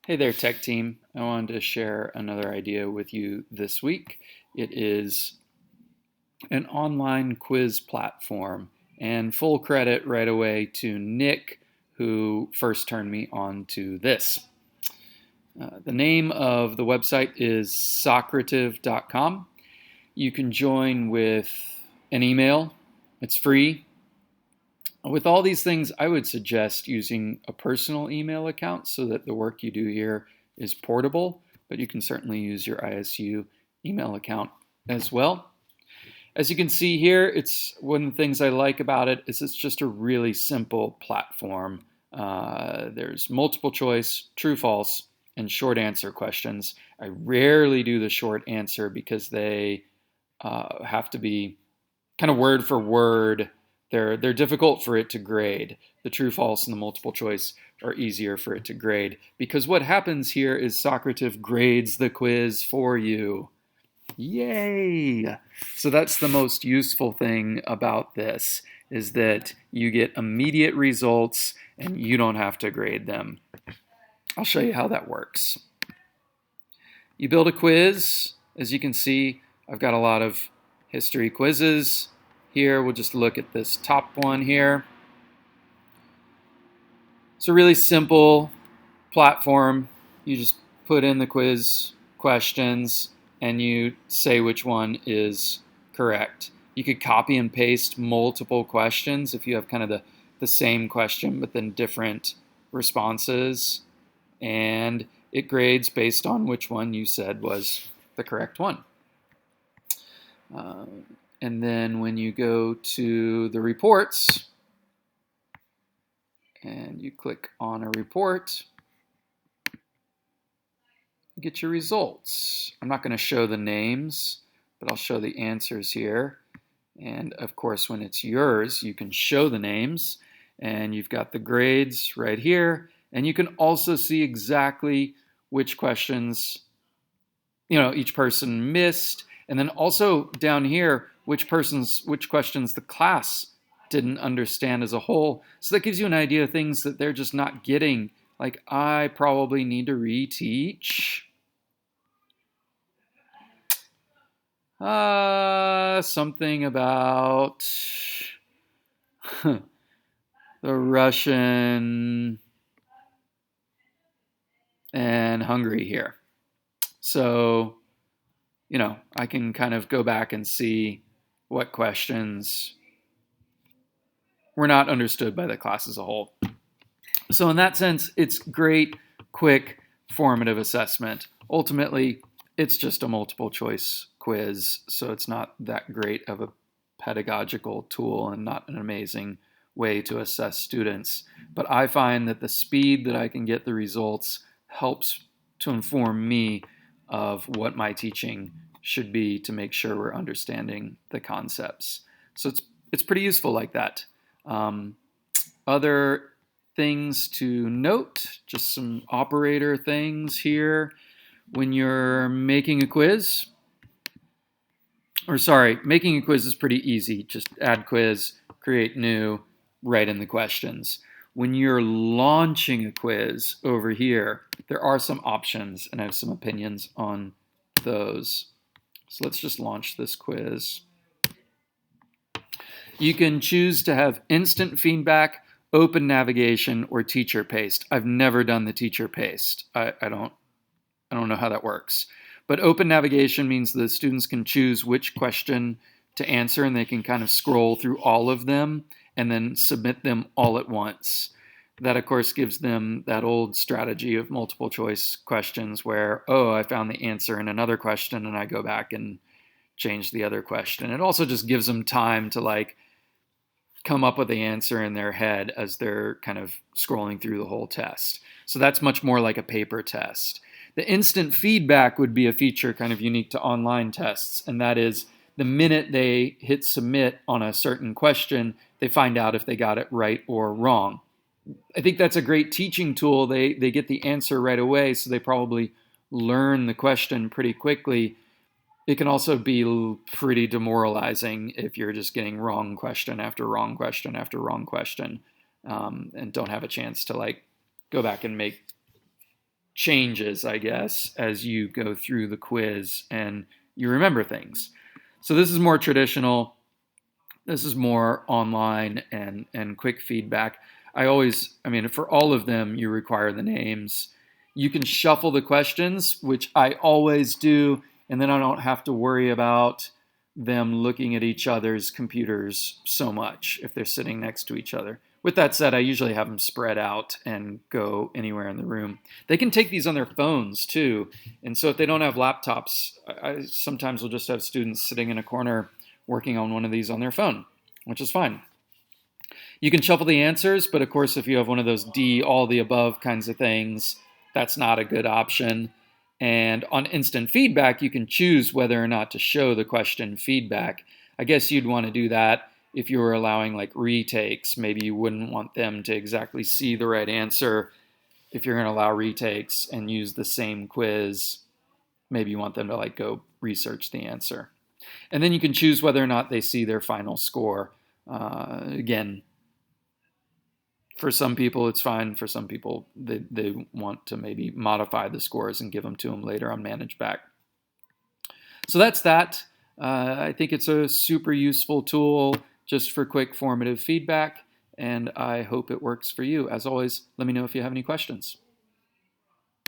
Hey there, tech team. I wanted to share another idea with you this week. It is an online quiz platform, and full credit right away to Nick, who first turned me on to this. The name of the website is Socrative.com. You can join with an email, it's free. With all these things, I would suggest using a personal email account so that the work you do here is portable, but you can certainly use your ISU email account as well. As you can see here, it's one of the things I like about it is it's just a really simple platform. There's multiple choice, true, false, and short answer questions. I rarely do the short answer because they have to be kind of word for word. They're difficult for it to grade. The true, false, and the multiple choice are easier for it to grade because what happens here is Socrative grades the quiz for you. Yay! So that's the most useful thing about this is that you get immediate results and you don't have to grade them. I'll show you how that works. You build a quiz. As you can see, I've got a lot of history quizzes. Here, we'll just look at this top one here. It's a really simple platform. You just put in the quiz questions and you say which one is correct. You could copy and paste multiple questions if you have kind of the same question but then different responses. And it grades based on which one you said was the correct one. And then when you go to the reports and you click on a report, you get your results. I'm not going to show the names, but I'll show the answers here. And of course, when it's yours, you can show the names and you've got the grades right here. And you can also see exactly which questions, each person missed. And then also down here, which questions the class didn't understand as a whole. So that gives you an idea of things that they're just not getting. Like, I probably need to reteach something about the Russian and Hungary here. So, I can kind of go back and see what questions were not understood by the class as a whole. So in that sense, it's great, quick, formative assessment. Ultimately, it's just a multiple choice quiz, so it's not that great of a pedagogical tool and not an amazing way to assess students. But I find that the speed that I can get the results helps to inform me of what my teaching should be to make sure we're understanding the concepts. So it's pretty useful like that. Other things to note, just some operator things here. When you're making a quiz, making a quiz is pretty easy. Just add quiz, create new, write in the questions. When you're launching a quiz over here, there are some options, and I have some opinions on those. So let's just launch this quiz. You can choose to have instant feedback, open navigation, or teacher paced. I've never done the teacher paced. I don't know how that works. But open navigation means the students can choose which question to answer, and they can kind of scroll through all of them and then submit them all at once. That, of course, gives them that old strategy of multiple choice questions where, I found the answer in another question, and I go back and change the other question. It also just gives them time to come up with the answer in their head as they're kind of scrolling through the whole test. So that's much more like a paper test. The instant feedback would be a feature kind of unique to online tests, and that is the minute they hit submit on a certain question, they find out if they got it right or wrong. I think that's a great teaching tool. They get the answer right away, so they probably learn the question pretty quickly. It can also be pretty demoralizing if you're just getting wrong question after wrong question after wrong question, and don't have a chance to go back and make changes, I guess, as you go through the quiz and you remember things. So this is more traditional. This is more online and quick feedback. For all of them, you require the names. You can shuffle the questions, which I always do, and then I don't have to worry about them looking at each other's computers so much if they're sitting next to each other. With that said, I usually have them spread out and go anywhere in the room. They can take these on their phones too, and so if they don't have laptops, I sometimes will just have students sitting in a corner working on one of these on their phone, which is fine. You can shuffle the answers, but of course, if you have one of those D, all the above kinds of things, that's not a good option. And on instant feedback, you can choose whether or not to show the question feedback. I guess you'd want to do that if you were allowing like retakes. Maybe you wouldn't want them to exactly see the right answer if you're going to allow retakes and use the same quiz. Maybe you want them to like go research the answer. And then you can choose whether or not they see their final score. Again, for some people it's fine. For some people, they want to maybe modify the scores and give them to them later on Manage Back. So that's that. I think it's a super useful tool just for quick formative feedback, and I hope it works for you. As always, let me know if you have any questions.